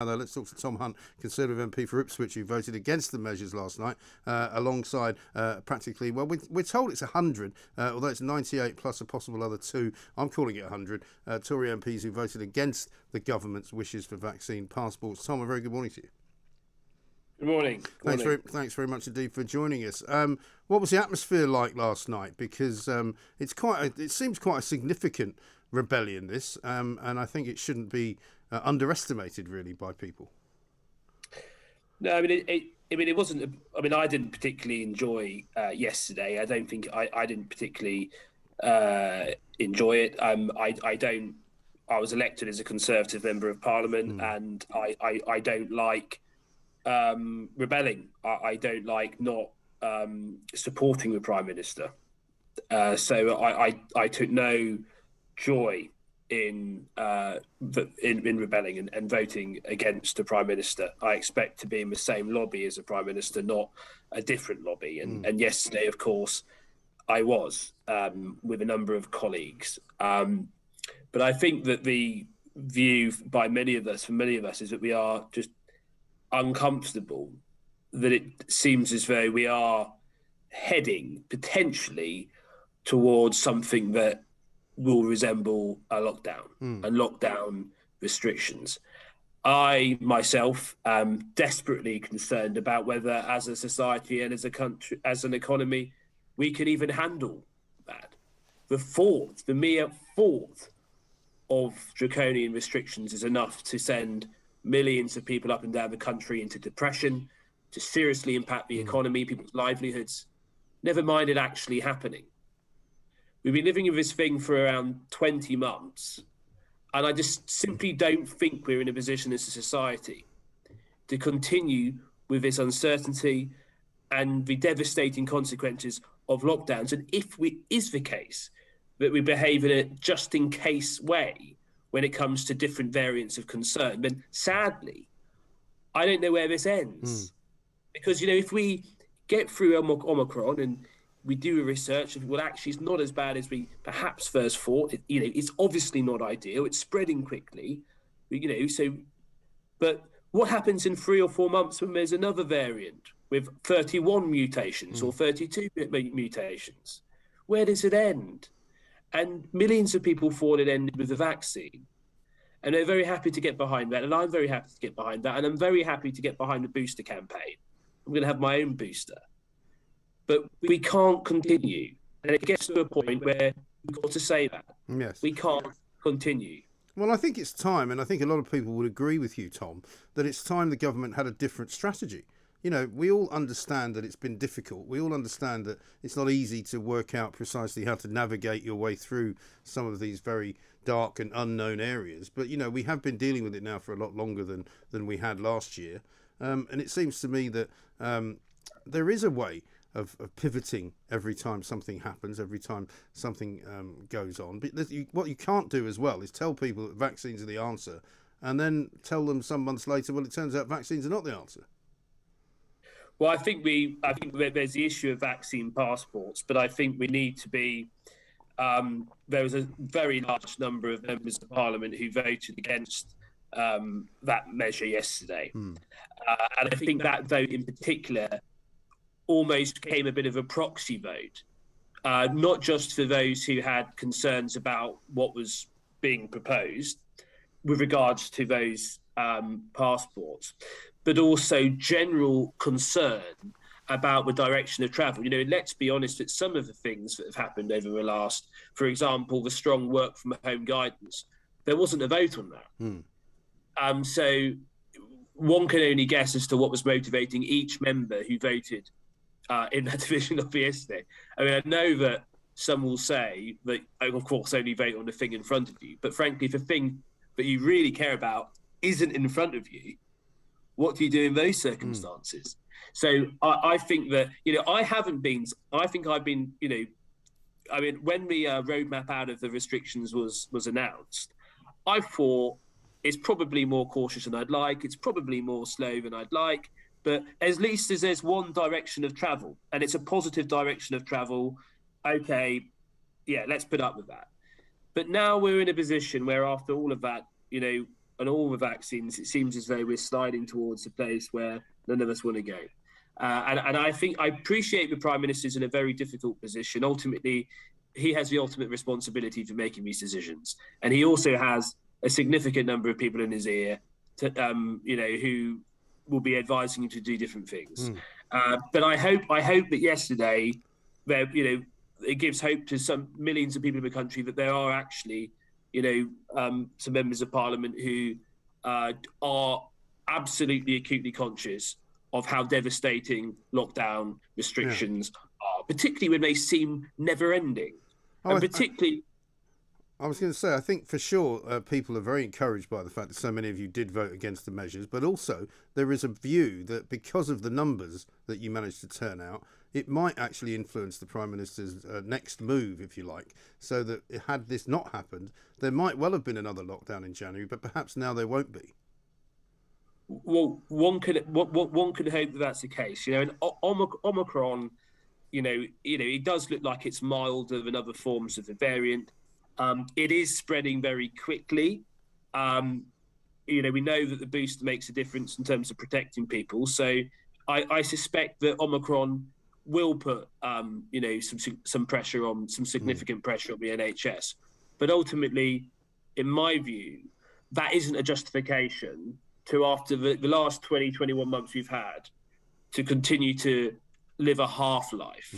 Now, let's talk to Tom Hunt, Conservative MP for Ipswich, who voted against the measures last night, alongside practically, well, we're told it's 100, although it's 98 plus a possible other two. I'm calling it 100. Tory MPs who voted against the government's wishes for vaccine passports. Tom, a very good morning to you. Good morning. Thanks very much indeed for joining us. What was the atmosphere like last night? Because it seems quite a significant rebellion, this, and I think it shouldn't be underestimated really by people. No, I mean it wasn't. I mean, I didn't particularly enjoy yesterday. I don't think I didn't particularly enjoy it. I was elected as a Conservative member of Parliament, and I don't like rebelling. I don't like not supporting the Prime Minister. So I took no joy in rebelling and voting against the Prime Minister. I expect to be in the same lobby as the Prime Minister, not a different lobby. And yesterday, of course, I was with a number of colleagues. But I think that the view for many of us, is that we are just uncomfortable, that it seems as though we are heading potentially towards something that will resemble a lockdown and lockdown restrictions. I myself am desperately concerned about whether, as a society and as a country, as an economy, we can even handle that. The mere thought of draconian restrictions is enough to send millions of people up and down the country into depression, to seriously impact the economy, people's livelihoods, never mind it actually happening. We've been living with this thing for around 20 months, and I just simply don't think we're in a position as a society to continue with this uncertainty and the devastating consequences of lockdowns. And if it is the case that we behave in a just-in-case way when it comes to different variants of concern, then sadly, I don't know where this ends. Because, if we get through Omicron and we do a research, well, actually, it's not as bad as we perhaps first thought. It's obviously not ideal. It's spreading quickly, but what happens in 3 or 4 months when there's another variant with 31 mutations or 32 mutations? Where does it end? And millions of people thought it ended with the vaccine. And they're very happy to get behind that. And I'm very happy to get behind that. And I'm very happy to get behind the booster campaign. I'm going to have my own booster. But we can't continue. And it gets to a point where we've got to say that. Yes. We can't continue. Well, I think it's time, and I think a lot of people would agree with you, Tom, that it's time the government had a different strategy. We all understand that it's been difficult. We all understand that it's not easy to work out precisely how to navigate your way through some of these very dark and unknown areas. But, we have been dealing with it now for a lot longer than we had last year. And it seems to me that there is a way of pivoting every time something happens, every time something goes on. But what you can't do as well is tell people that vaccines are the answer and then tell them some months later, well, it turns out vaccines are not the answer. Well, I think there's the issue of vaccine passports, but I think we need to be. There was a very large number of members of Parliament who voted against that measure yesterday, and I think that vote in particular almost became a bit of a proxy vote, not just for those who had concerns about what was being proposed with regards to those passports, but also general concern about the direction of travel. Let's be honest, that some of the things that have happened over the last, for example, the strong work from home guidance, there wasn't a vote on that. So one can only guess as to what was motivating each member who voted in that division of yesterday. I mean, I know that some will say that, of course, only vote on the thing in front of you. But frankly, if the thing that you really care about isn't in front of you, what do you do in those circumstances? So I think that, I think I've been, when the roadmap out of the restrictions was announced, I thought it's probably more cautious than I'd like. It's probably more slow than I'd like. But at least as there's one direction of travel, and it's a positive direction of travel, okay, let's put up with that. But now we're in a position where after all of that, all the vaccines, it seems as though we're sliding towards a place where none of us want to go. And I think I appreciate the Prime Minister's in a very difficult position. Ultimately, he has the ultimate responsibility for making these decisions. And he also has a significant number of people in his ear, who will be advising him to do different things. But I hope that yesterday, it gives hope to some millions of people in the country that there are actually, some members of Parliament who are absolutely acutely conscious of how devastating lockdown restrictions are, particularly when they seem never-ending. And particularly... I was going to say, I think for sure people are very encouraged by the fact that so many of you did vote against the measures, but also there is a view that because of the numbers that you managed to turn out, it might actually influence the Prime Minister's next move, if you like, so that had this not happened, there might well have been another lockdown in January, but perhaps now there won't be. Well, one could hope that that's the case. And Omicron, it does look like it's milder than other forms of the variant. It is spreading very quickly. We know that the booster makes a difference in terms of protecting people. So I suspect that Omicron will put, some pressure on, some significant pressure on the NHS. But ultimately, in my view, that isn't a justification to, after the last 20, 21 months we've had, to continue to live a half-life.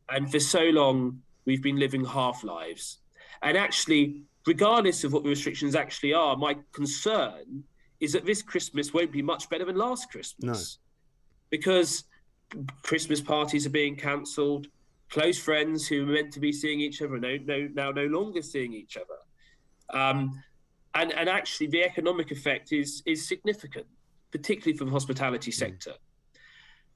And for so long, we've been living half-lives. And actually, regardless of what the restrictions actually are, my concern is that this Christmas won't be much better than last Christmas. No. Because Christmas parties are being cancelled. Close friends who were meant to be seeing each other are now no longer seeing each other. And actually, the economic effect is significant, particularly for the hospitality sector.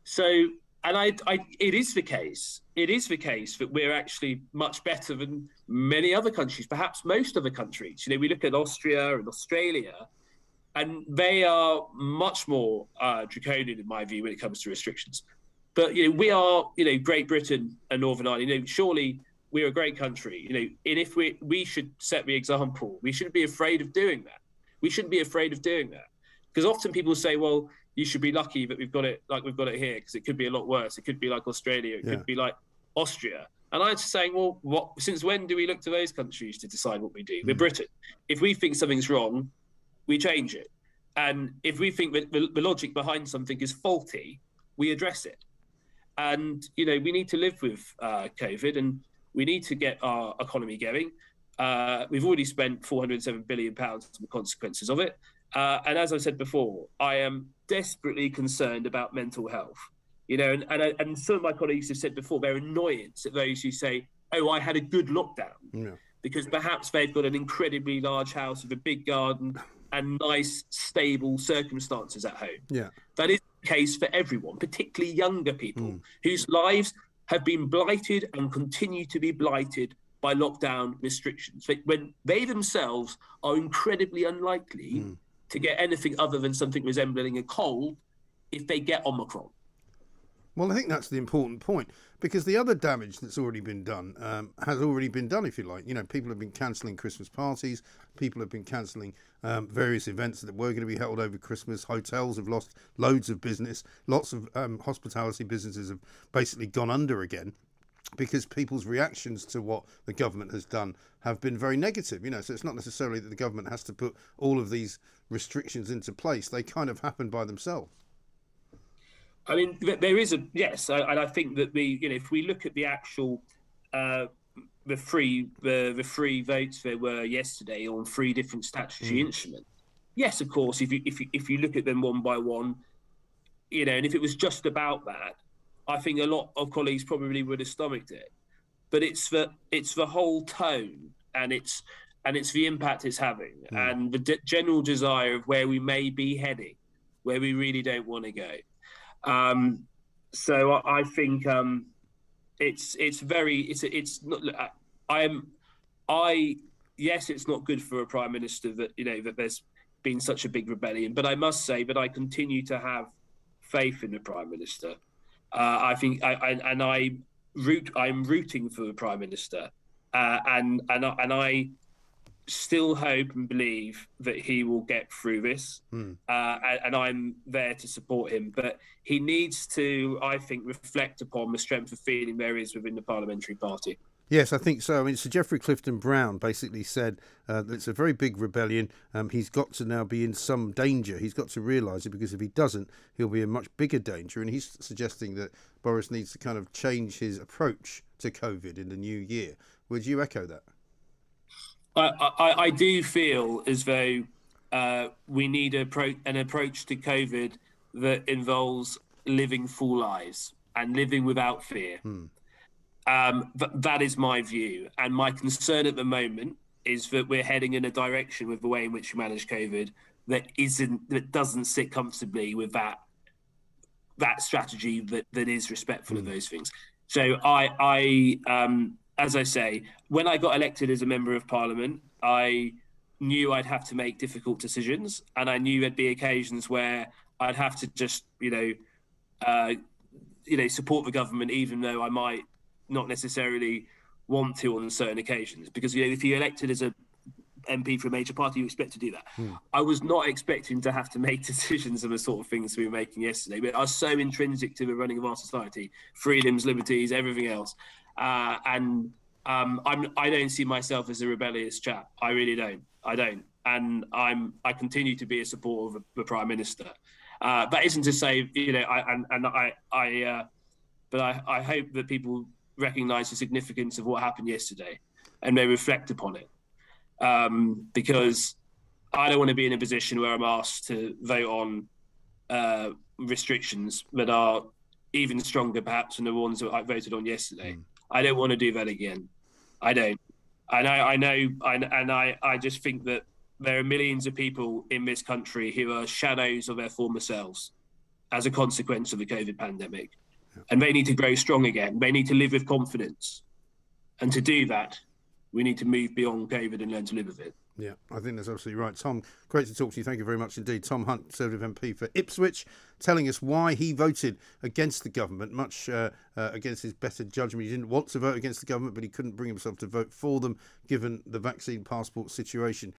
So, and it is the case that we're actually much better than many other countries, perhaps most other countries. We look at Austria and Australia, and they are much more draconian, in my view, when it comes to restrictions. But we are, Great Britain and Northern Ireland. Surely we're a great country, and if we should set the example. We shouldn't be afraid of doing that. Because often people say, well, you should be lucky that we've got it like we've got it here, because it could be a lot worse. It could be like Australia. It could be like Austria. And I'm just saying, well, since when do we look to those countries to decide what we do? We're Britain. If we think something's wrong, we change it. And if we think that the logic behind something is faulty, we address it. And, we need to live with COVID, and we need to get our economy going. We've already spent £407 billion on the consequences of it. And as I said before, I am desperately concerned about mental health. And some of my colleagues have said before, their annoyance at those who say, oh, I had a good lockdown. Because perhaps they've got an incredibly large house with a big garden and nice, stable circumstances at home. That is the case for everyone, particularly younger people whose lives have been blighted and continue to be blighted by lockdown restrictions, when they themselves are incredibly unlikely to get anything other than something resembling a cold if they get Omicron. Well, I think that's the important point, because the other damage that's already been done has already been done, if you like. People have been cancelling Christmas parties. People have been cancelling various events that were going to be held over Christmas. Hotels have lost loads of business. Lots of hospitality businesses have basically gone under again, because people's reactions to what the government has done have been very negative. So it's not necessarily that the government has to put all of these restrictions into place. They kind of happen by themselves. I mean, there is and I think that if we look at the actual the free votes there were yesterday on 3 different statutory instruments. Yes, of course, if you look at them one by one, and if it was just about that, I think a lot of colleagues probably would have stomached it. But it's the whole tone, and it's the impact it's having, and the general desire of where we may be heading, where we really don't want to go. So I think yes, it's not good for a Prime Minister that that there's been such a big rebellion, but I must say that I continue to have faith in the Prime Minister. I think I'm rooting for the Prime Minister, and I still hope and believe that he will get through this, and I'm there to support him. But he needs to, I think, reflect upon the strength of feeling there is within the parliamentary party. Yes, I think so. I mean, Sir Geoffrey Clifton Brown basically said that it's a very big rebellion. He's got to now be in some danger. He's got to realise it, because if he doesn't, he'll be in much bigger danger. And he's suggesting that Boris needs to kind of change his approach to COVID in the new year. Would you echo that? I do feel as though we need an approach to COVID that involves living full lives and living without fear. That is my view. And my concern at the moment is that we're heading in a direction with the way in which we manage COVID that doesn't sit comfortably with that strategy that is respectful of those things. So as I say, when I got elected as a member of parliament, I knew I'd have to make difficult decisions, and I knew there'd be occasions where I'd have to just, support the government, even though I might not necessarily want to on certain occasions. Because if you're elected as a MP for a major party, you expect to do that. I was not expecting to have to make decisions of the sort of things we were making yesterday, but are so intrinsic to the running of our society, freedoms, liberties, everything else. I don't see myself as a rebellious chap. I really don't. I don't. And I continue to be a supporter of the Prime Minister. That isn't to say, but I hope that people recognise the significance of what happened yesterday and they reflect upon it. Because I don't want to be in a position where I'm asked to vote on restrictions that are even stronger, perhaps, than the ones that I voted on yesterday. I don't want to do that again. I don't. I know, and I just think that there are millions of people in this country who are shadows of their former selves as a consequence of the COVID pandemic. And they need to grow strong again. They need to live with confidence. And to do that, we need to move beyond COVID and learn to live with it. Yeah, I think that's absolutely right. Tom, great to talk to you. Thank you very much indeed. Tom Hunt, Conservative MP for Ipswich, telling us why he voted against the government, much against his better judgment. He didn't want to vote against the government, but he couldn't bring himself to vote for them, given the vaccine passport situation.